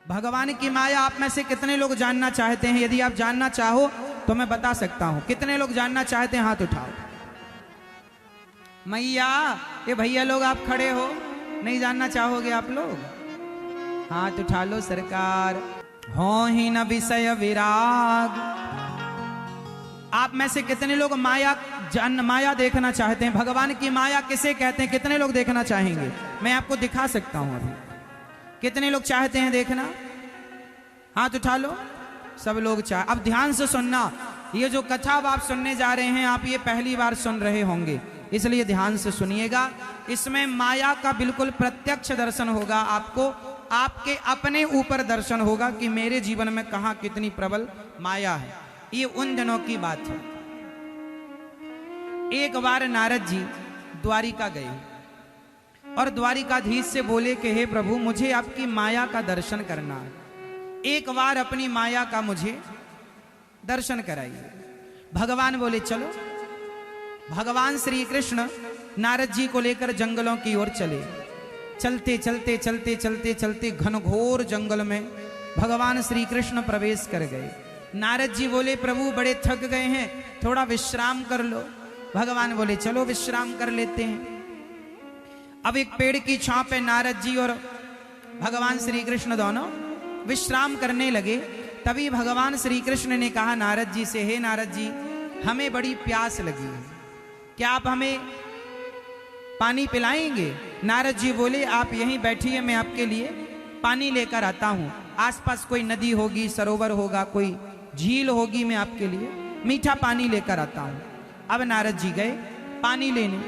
भगवान की माया आप में से कितने लोग जानना चाहते हैं? यदि आप जानना चाहो तो मैं बता सकता हूं। कितने लोग जानना चाहते हैं? हाथ उठाओ। मैया, ये भैया लोग आप खड़े हो, नहीं जानना चाहोगे आप लोग? हाथ उठा लो सरकार। हो ही न विषय विराग। आप में से कितने लोग माया देखना चाहते हैं? भगवान की माया किसे कहते हैं? कितने लोग देखना चाहेंगे? मैं आपको दिखा सकता हूं अभी। कितने लोग चाहते हैं देखना? हाथ उठा लो। सब लोग चाह। अब ध्यान से सुनना, ये जो कथा आप सुनने जा रहे हैं, आप ये पहली बार सुन रहे होंगे, इसलिए ध्यान से सुनिएगा। इसमें माया का बिल्कुल प्रत्यक्ष दर्शन होगा आपको। आपके अपने ऊपर दर्शन होगा कि मेरे जीवन में कहां कितनी प्रबल माया है। ये उन दिनों की बात है। एक बार नारद जी द्वारिका गए और द्वारिकाधीश से बोले कि हे प्रभु, मुझे आपकी माया का दर्शन करना है। एक बार अपनी माया का मुझे दर्शन कराइए। भगवान बोले चलो। भगवान श्री कृष्ण नारद जी को लेकर जंगलों की ओर चले। चलते चलते चलते चलते चलते घनघोर जंगल में भगवान श्री कृष्ण प्रवेश कर गए। नारद जी बोले प्रभु, बड़े थक गए हैं, थोड़ा विश्राम कर लो। भगवान बोले चलो विश्राम कर लेते हैं। अब एक पेड़ की छांव पे नारद जी और भगवान श्री कृष्ण दोनों विश्राम करने लगे। तभी भगवान श्री कृष्ण ने कहा नारद जी से, हे नारद जी, हमें बड़ी प्यास लगी है, क्या आप हमें पानी पिलाएंगे? नारद जी बोले आप यहीं बैठिए, मैं आपके लिए पानी लेकर आता हूं। आसपास कोई नदी होगी, सरोवर होगा, कोई झील होगी, मैं आपके लिए मीठा पानी लेकर आता हूं। अब नारद जी गए पानी लेने।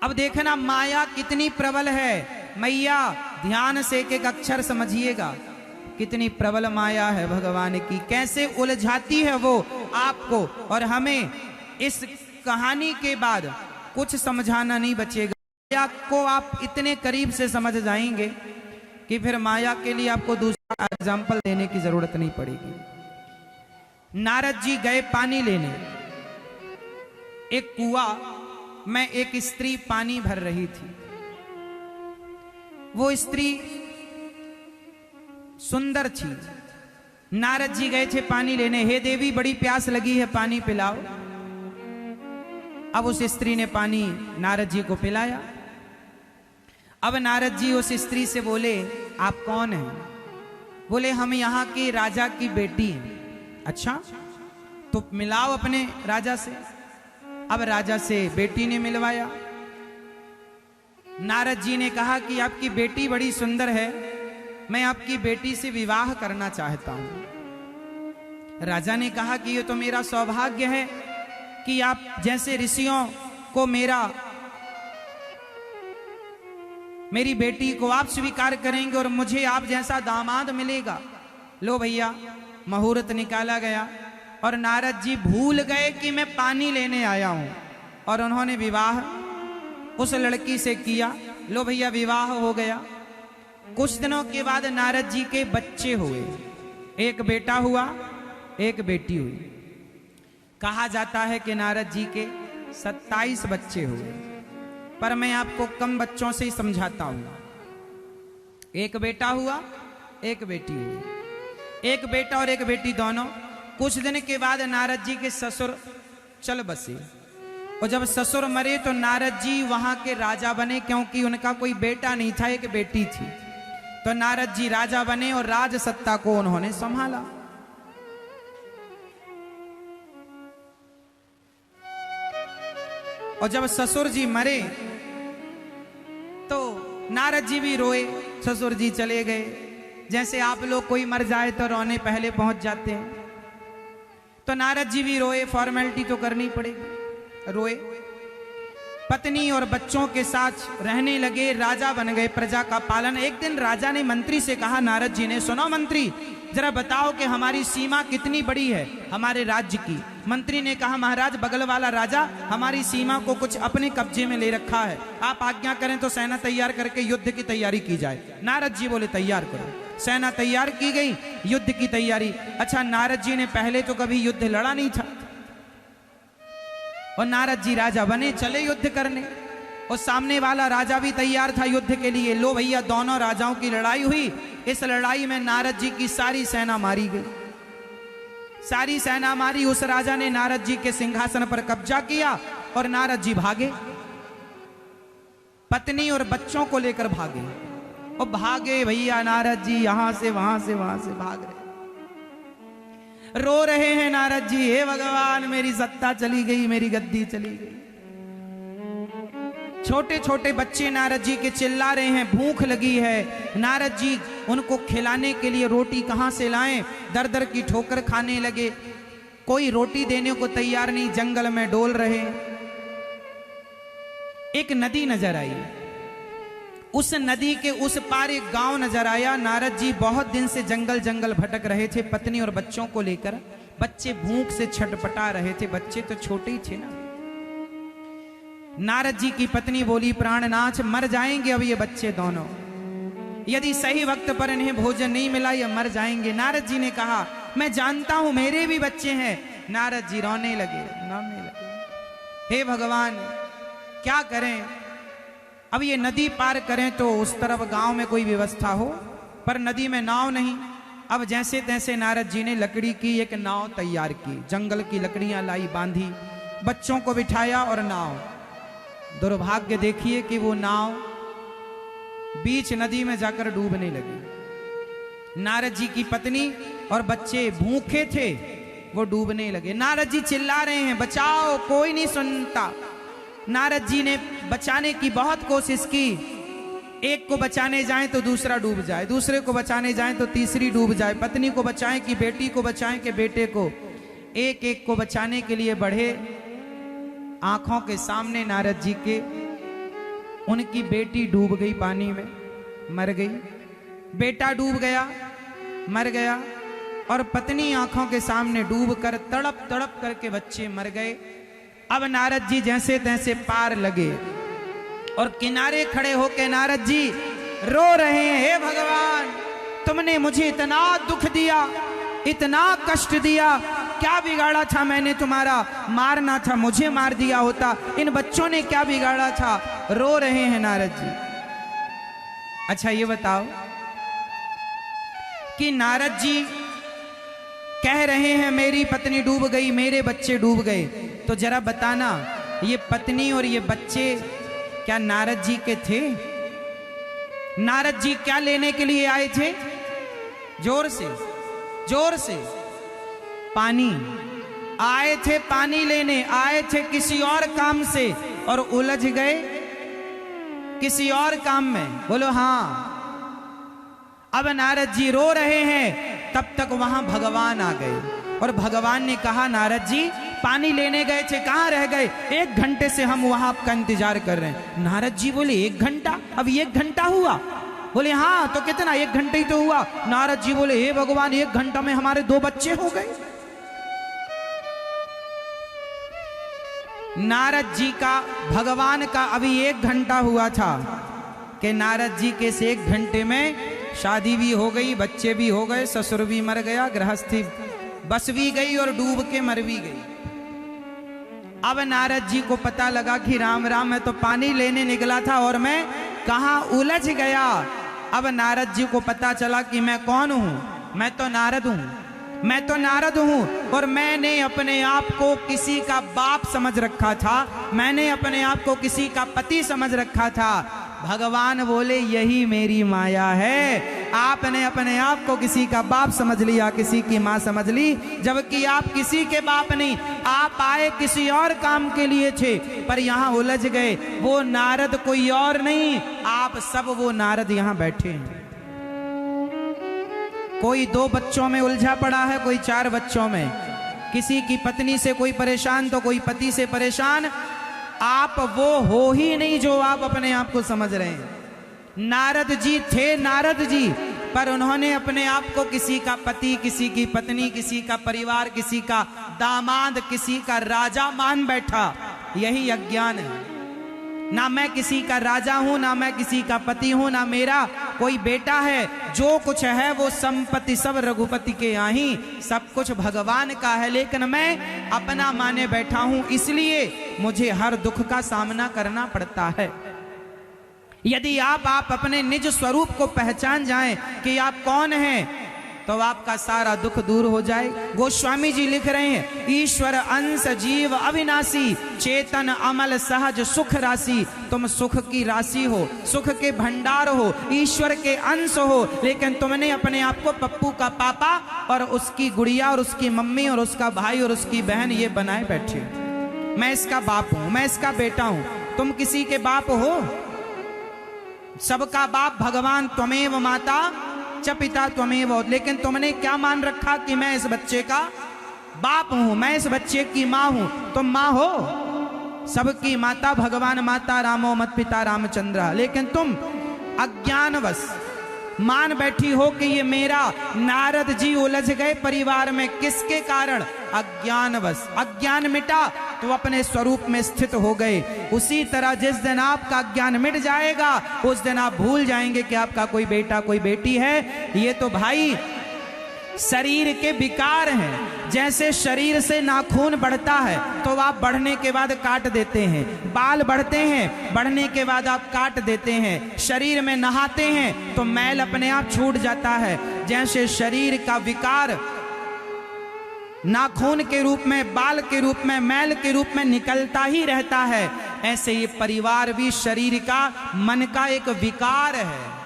अब देखना माया कितनी प्रबल है। मैया, ध्यान से एक एक अक्षर समझिएगा, कितनी प्रबल माया है भगवान की। कैसे उलझाती है वो आपको और हमें। इस कहानी के बाद कुछ समझाना नहीं बचेगा। माया को आप इतने करीब से समझ जाएंगे कि फिर माया के लिए आपको दूसरा एग्जाम्पल देने की जरूरत नहीं पड़ेगी। नारद जी गए पानी लेने। एक कुआं में एक स्त्री पानी भर रही थी। वो स्त्री सुंदर थी। नारद जी गए थे पानी लेने। हे देवी, बड़ी प्यास लगी है, पानी पिलाओ। अब उस स्त्री ने पानी नारद जी को पिलाया। अब नारद जी उस स्त्री से बोले आप कौन हैं? बोले हम यहाँ के राजा की बेटी हैं। अच्छा, तो मिलाओ अपने राजा से। अब राजा से बेटी ने मिलवाया। नारद जी ने कहा कि आपकी बेटी बड़ी सुंदर है, मैं आपकी बेटी से विवाह करना चाहता हूं। राजा ने कहा कि ये तो मेरा सौभाग्य है कि आप जैसे ऋषियों को मेरी बेटी को आप स्वीकार करेंगे और मुझे आप जैसा दामाद मिलेगा। लो भैया, मुहूर्त निकाला गया और नारद जी भूल गए कि मैं पानी लेने आया हूं और उन्होंने विवाह उस लड़की से किया। लो भैया, विवाह हो गया। कुछ दिनों के बाद नारद जी के बच्चे हुए। एक बेटा हुआ, एक बेटी हुई। कहा जाता है कि नारद जी के 27 बच्चे हुए, पर मैं आपको कम बच्चों से ही समझाता हूं। एक बेटा हुआ, एक बेटी हुई। एक बेटा और एक बेटी दोनों। कुछ दिन के बाद नारद जी के ससुर चल बसे और जब ससुर मरे तो नारद जी वहां के राजा बने, क्योंकि उनका कोई बेटा नहीं था, एक बेटी थी। तो नारद जी राजा बने और राज सत्ता को उन्होंने संभाला। और जब ससुर जी मरे तो नारद जी भी रोए। ससुर जी चले गए। जैसे आप लोग कोई मर जाए तो रोने पहले पहुंच जाते हैं, तो नारद जी भी रोए। फॉर्मेलिटी तो करनी पड़ेगी। रोए। पत्नी और बच्चों के साथ रहने लगे। राजा बन गए, प्रजा का पालन। एक दिन राजा ने मंत्री से कहा, नारद जी ने, सुनो मंत्री, जरा बताओ कि हमारी सीमा कितनी बड़ी है हमारे राज्य की। मंत्री ने कहा, महाराज, बगल वाला राजा हमारी सीमा को कुछ अपने कब्जे में ले रखा है, आप आज्ञा करें तो सेना तैयार करके युद्ध की तैयारी की जाए। नारद जी बोले तैयार करो। सेना तैयार की गई, युद्ध की तैयारी। अच्छा, नारद जी ने पहले तो कभी युद्ध लड़ा नहीं था और नारद जी राजा बने, चले युद्ध करने। और सामने वाला राजा भी तैयार था युद्ध के लिए। लो भैया, दोनों राजाओं की लड़ाई हुई इस लड़ाई में नारद जी की सारी सेना मारी गई। सारी सेना मारी। उस राजा ने नारद जी के सिंहासन पर कब्जा किया और नारद जी भागे, पत्नी और बच्चों को लेकर भागे। और भागे भैया नारद जी, यहां से वहां से वहां से भाग रहे, रो रहे हैं नारद जी, हे भगवान मेरी सत्ता चली गई, मेरी गद्दी चली गई। छोटे छोटे बच्चे नारद जी के चिल्ला रहे हैं, भूख लगी है। नारद जी उनको खिलाने के लिए रोटी कहां से लाएं, दर दर की ठोकर खाने लगे। कोई रोटी देने को तैयार नहीं, जंगल में डोल रहे। एक नदी नजर आई, उस नदी के उस पार एक गांव नजर आया। नारद जी बहुत दिन से जंगल जंगल भटक रहे थे पत्नी और बच्चों को लेकर। बच्चे भूख से छटपटा रहे थे, बच्चे तो छोटे ही थे ना। नारद जी की पत्नी बोली, प्राणनाथ मर जाएंगे अब ये बच्चे दोनों, यदि सही वक्त पर इन्हें भोजन नहीं मिला ये मर जाएंगे। नारद जी ने कहा, मैं जानता हूं मेरे भी बच्चे हैं। नारद जी रोने लगे, रोने लगे, हे भगवान क्या करें, अब ये नदी पार करें तो उस तरफ गांव में कोई व्यवस्था हो, पर नदी में नाव नहीं। अब जैसे तैसे नारद जी ने लकड़ी की एक नाव तैयार की, जंगल की लकड़ियां लाई, बांधी, बच्चों को बिठाया और नाव। दुर्भाग्य देखिए कि वो नाव बीच नदी में जाकर डूबने लगी। नारद जी की पत्नी और बच्चे भूखे थे, वो डूबने लगे। नारद जी चिल्ला रहे हैं, बचाओ, कोई नहीं सुनता। नारद जी ने बचाने की बहुत कोशिश की। एक को बचाने जाएं तो दूसरा डूब जाए, दूसरे को बचाने जाएं तो तीसरी डूब जाए, पत्नी को बचाएं कि बेटी को बचाएं कि बेटे को। एक एक को बचाने के लिए बढ़े। आंखों के सामने नारद जी के उनकी बेटी डूब गई, पानी में मर गई, बेटा डूब गया, मर गया, और पत्नी आंखों के सामने डूबकर तड़प तड़प करके बच्चे मर गए। अब नारद जी जैसे तैसे पार लगे और किनारे खड़े होकर नारद जी रो रहे हैं, हे भगवान तुमने मुझे इतना दुख दिया, इतना कष्ट दिया, क्या बिगाड़ा था मैंने तुम्हारा, मारना था मुझे मार दिया होता, इन बच्चों ने क्या बिगाड़ा था। रो रहे हैं नारद जी। अच्छा ये बताओ कि नारद जी कह रहे हैं मेरी पत्नी डूब गई, मेरे बच्चे डूब गए, तो जरा बताना ये पत्नी और ये बच्चे क्या नारद जी के थे? नारद जी क्या लेने के लिए आए थे? जोर से, जोर से। पानी आए थे, पानी लेने आए थे किसी और काम से और उलझ गए किसी और काम में। बोलो हाँ। अब नारद जी रो रहे हैं, तब तक वहां भगवान आ गए और भगवान ने कहा, नारद जी पानी लेने गए थे, कहां रह गए? 1 घंटे से हम वहां आपका इंतजार कर रहे हैं। नारद जी बोले 1 घंटा? अब 1 घंटा हुआ? बोले हाँ, तो कितना, 1 घंटे ही तो हुआ। नारद जी बोले, हे भगवान 1 घंटा में हमारे 2 बच्चे हो गए। नारद जी का, भगवान का अभी 1 घंटा हुआ था कि नारद जी के इस 1 घंटे में शादी भी हो गई, बच्चे भी हो गए, ससुर भी मर गया, गृहस्थी बस भी गई और डूब के मर भी गई। अब नारद जी को पता लगा कि राम राम, मैं तो पानी लेने निकला था और मैं कहां उलझ गया। अब नारद जी को पता चला कि मैं कौन हूं, मैं तो नारद हूं, मैं तो नारद हूं। और मैंने अपने आप को किसी का बाप समझ रखा था, मैंने अपने आप को किसी का पति समझ रखा था। भगवान बोले यही मेरी माया है, आपने अपने आप को किसी का बाप समझ लिया, किसी की माँ समझ ली, जबकि आप किसी के बाप नहीं, आप आए किसी और काम के लिए थे, पर यहाँ उलझ गए। वो नारद कोई और नहीं, आप सब वो नारद यहाँ बैठे हैं। कोई 2 बच्चों में उलझा पड़ा है, कोई 4 बच्चों में, किसी की पत्नी से कोई परेशान तो कोई पति से परेशान। आप वो हो ही नहीं जो आप अपने आप को समझ रहे हैं। नारद जी थे नारद जी, पर उन्होंने अपने आप को किसी का पति, किसी की पत्नी, किसी का परिवार, किसी का दामाद, किसी का राजा मान बैठा। यही अज्ञान है। ना मैं किसी का राजा हूं, ना मैं किसी का पति हूं, ना मेरा कोई बेटा है। जो कुछ है वो संपत्ति सब रघुपति के आही, सब कुछ भगवान का है, लेकिन मैं अपना माने बैठा हूं, इसलिए मुझे हर दुख का सामना करना पड़ता है। यदि आप अपने निज स्वरूप को पहचान जाएं कि आप कौन हैं, तो आपका सारा दुख दूर हो जाए। गोस्वामी जी लिख रहे हैं, ईश्वर अंश जीव अविनाशी, चेतन अमल सहज सुख राशि। तुम सुख की राशि हो, सुख के भंडार हो, ईश्वर के अंश हो, लेकिन तुमने अपने आप को पप्पू का पापा और उसकी गुड़िया और उसकी मम्मी और उसका भाई और उसकी बहन ये बनाए बैठे। मैं इसका बाप हूं, मैं इसका बेटा हूं। तुम किसी के बाप हो? सबका बाप भगवान त्वमेव माता च पिता त्वमेव। लेकिन तुमने क्या मान रखा कि मैं इस बच्चे का बाप हूं, मैं इस बच्चे की माँ हूं। तुम माँ हो, सबकी माता भगवान माता रामो मत पिता रामचंद्र। लेकिन तुम अज्ञानवश मान बैठी हो कि ये मेरा। नारद जी उलझ गए परिवार में, किसके कारण? अज्ञानवश। अज्ञान मिटा तो अपने स्वरूप में स्थित हो गए। उसी तरह जिस दिन आपका अज्ञान मिट जाएगा, उस दिन आप भूल जाएंगे कि आपका कोई बेटा कोई बेटी है। ये तो भाई शरीर के विकार हैं। जैसे शरीर से नाखून बढ़ता है तो आप बढ़ने के बाद काट देते हैं, बाल बढ़ते हैं, बढ़ने के बाद आप काट देते हैं। शरीर में नहाते हैं तो मैल अपने आप छूट जाता है। जैसे शरीर का विकार नाखून के रूप में, बाल के रूप में, मैल के रूप में निकलता ही रहता है, ऐसे ये परिवार भी शरीर का, मन का एक विकार है।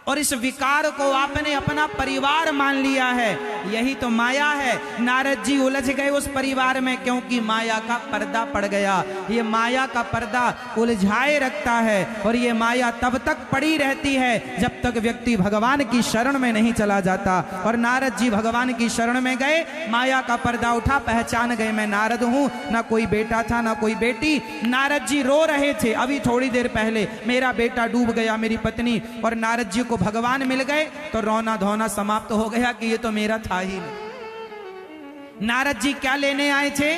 और इस विकार को आपने अपना परिवार मान लिया है। यही तो माया है। नारद जी उलझ गए उस परिवार में, क्योंकि माया का पर्दा पड़ गया। ये माया का पर्दा उलझाए रखता है, और ये माया तब तक पड़ी रहती है जब तक व्यक्ति भगवान की शरण में नहीं चला जाता। और नारद जी भगवान की शरण में गए, माया का पर्दा उठा, पहचान गए मैं नारद हूं। ना कोई बेटा था ना कोई बेटी। नारद जी रो रहे थे अभी थोड़ी देर पहले, मेरा बेटा डूब गया, मेरी पत्नी। और नारद जी को भगवान मिल गए तो रोना धोना समाप्त हो गया कि ये तो मेरा था ही नहीं। नारद जी क्या लेने आए थे?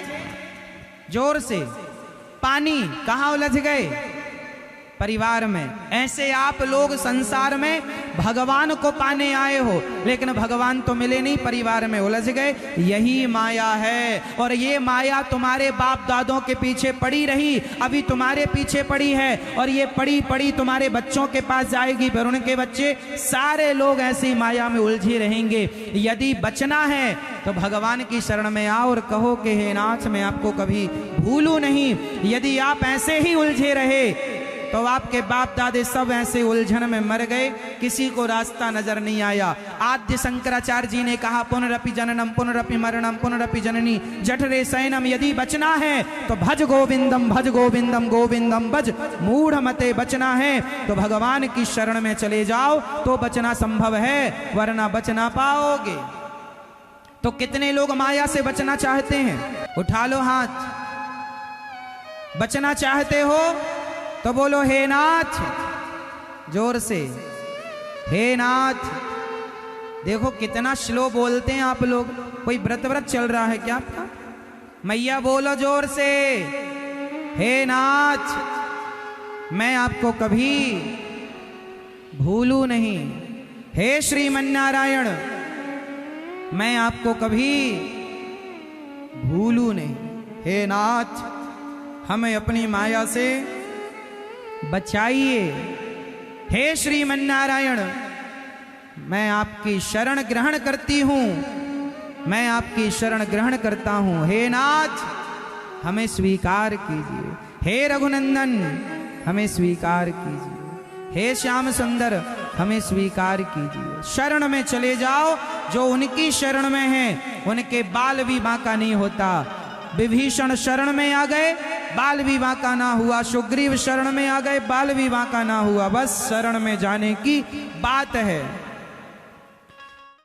जोर से पानी। कहां उलझ गए? परिवार में। ऐसे आप लोग संसार में भगवान को पाने आए हो, लेकिन भगवान तो मिले नहीं, परिवार में उलझ गए। यही माया है। और ये माया तुम्हारे बाप दादों के पीछे पड़ी रही, अभी तुम्हारे पीछे पड़ी है, और ये पड़ी पड़ी तुम्हारे बच्चों के पास जाएगी, फिर उनके बच्चे, सारे लोग ऐसी माया में उलझे रहेंगे। यदि बचना है तो भगवान की शरण में आओ और कहो कि हे नाथ, मैं आपको कभी भूलूं नहीं। यदि आप ऐसे ही उलझे रहे तो आपके बाप दादे सब ऐसे उलझन में मर गए, किसी को रास्ता नजर नहीं आया। आद्य शंकराचार्य जी ने कहा, पुनरपि जननम पुनरपि मरणम पुनरपि जननी जठरे शयनम। यदि बचना है तो भज गोविंदम गोविंदम भज। मूढ़ मते बचना है तो भगवान की शरण में चले जाओ तो बचना संभव है, वरना बच ना पाओगे। तो कितने लोग माया से बचना चाहते हैं? उठा लो हाथ। बचना चाहते हो तो बोलो हे नाथ, जोर से, हे नाथ। देखो कितना स्लो बोलते हैं आप लोग। कोई व्रत चल रहा है क्या आपका? मैया बोलो जोर से, हे नाथ, मैं आपको कभी भूलूं नहीं। हे श्रीमन्नारायण, मैं आपको कभी भूलूं नहीं। हे नाथ, हमें अपनी माया से बचाइए। हे श्रीमन्नारायण, मैं आपकी शरण ग्रहण करती हूं, मैं आपकी शरण ग्रहण करता हूं। हे नाथ, हमें स्वीकार कीजिए। हे रघुनंदन, हमें स्वीकार कीजिए। हे श्याम सुंदर, हमें स्वीकार कीजिए। शरण में चले जाओ। जो उनकी शरण में है उनके बाल भी बांका नहीं होता। विभीषण शरण में आ गए, बाल विवाह का ना हुआ। सुग्रीव शरण में आ गए, बाल विवाह का ना हुआ। बस शरण में जाने की बात है।